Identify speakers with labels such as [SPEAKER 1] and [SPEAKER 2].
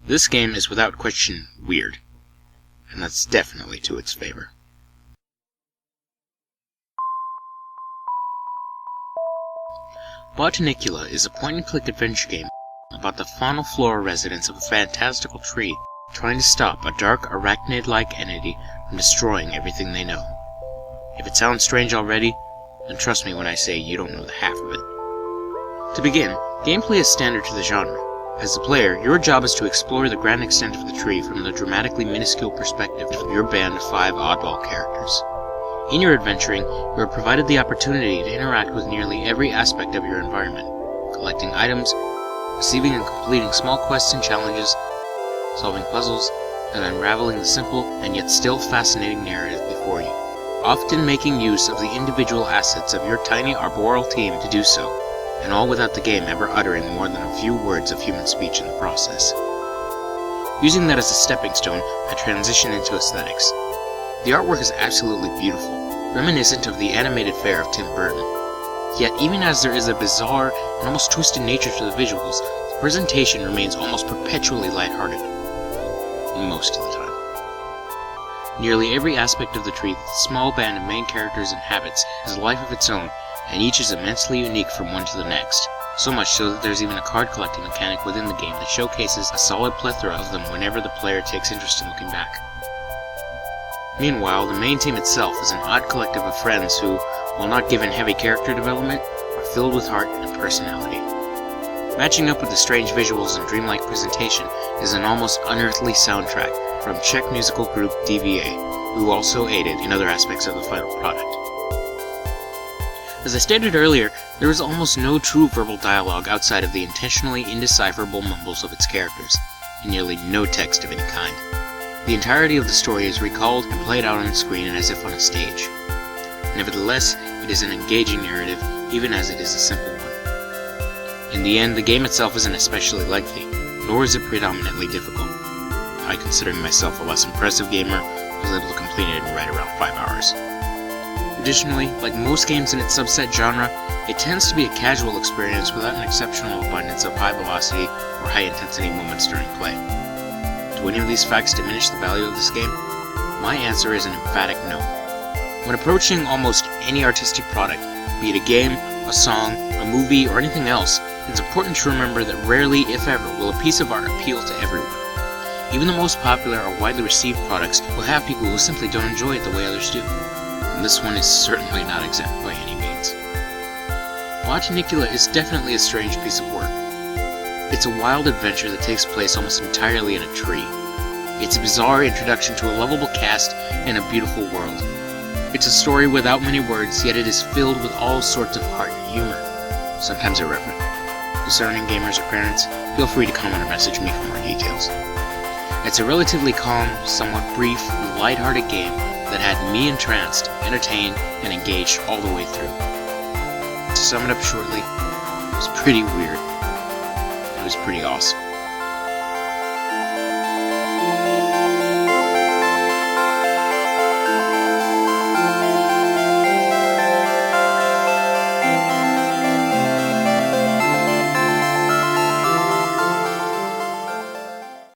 [SPEAKER 1] This game is without question weird, and that's definitely to its favor. Botanicula is a point-and-click adventure game about the fauna flora residents of a fantastical tree trying to stop a dark arachnid-like entity from destroying everything they know. If it sounds strange already, then trust me when I say you don't know the half of it. To begin, gameplay is standard to the genre. As the player, your job is to explore the grand extent of the tree from the dramatically minuscule perspective of your band of 5 oddball characters. In your adventuring, you are provided the opportunity to interact with nearly every aspect of your environment, collecting items, receiving and completing small quests and challenges, solving puzzles, and unraveling the simple and yet still fascinating narrative before you, often making use of the individual assets of your tiny arboreal team to do so, and all without the game ever uttering more than a few words of human speech in the process. Using that as a stepping stone, I transition into aesthetics. The artwork is absolutely beautiful, reminiscent of the animated fare of Tim Burton. Yet even as there is a bizarre and almost twisted nature to the visuals, the presentation remains almost perpetually lighthearted. Most of the time. Nearly every aspect of the tree that the small band of main characters inhabits has a life of its own, and each is immensely unique from one to the next. So much so that there's even a card collecting mechanic within the game that showcases a solid plethora of them whenever the player takes interest in looking back. Meanwhile, the main team itself is an odd collective of friends who, while not given heavy character development, are filled with heart and personality. Matching up with the strange visuals and dreamlike presentation is an almost unearthly soundtrack from Czech musical group DVA, who also aided in other aspects of the final product. As I stated earlier, there is almost no true verbal dialogue outside of the intentionally indecipherable mumbles of its characters, and nearly no text of any kind. The entirety of the story is recalled and played out on the screen as if on a stage. Nevertheless, it is an engaging narrative, even as it is a simple one. In the end, the game itself isn't especially lengthy, nor is it predominantly difficult. I, considering myself a less impressive gamer, was able to complete it in right around 5 hours. Additionally, like most games in its subset genre, it tends to be a casual experience without an exceptional abundance of high velocity or high intensity moments during play. Do any of these facts diminish the value of this game? My answer is an emphatic no. When approaching almost any artistic product, be it a game, a song, a movie, or anything else, it's important to remember that rarely, if ever, will a piece of art appeal to everyone. Even the most popular or widely received products will have people who simply don't enjoy it the way others do. And this one is certainly not exempt by any means. Botanicula is definitely a strange piece of work. It's a wild adventure that takes place almost entirely in a tree. It's a bizarre introduction to a lovable cast and a beautiful world. It's a story without many words, yet it is filled with all sorts of heart and humor, sometimes irreverent. Discerning gamers or parents, feel free to comment or message me for more details. It's a relatively calm, somewhat brief, and lighthearted game that had me entranced, entertained, and engaged all the way through. To sum it up shortly, it was pretty weird. It was pretty awesome.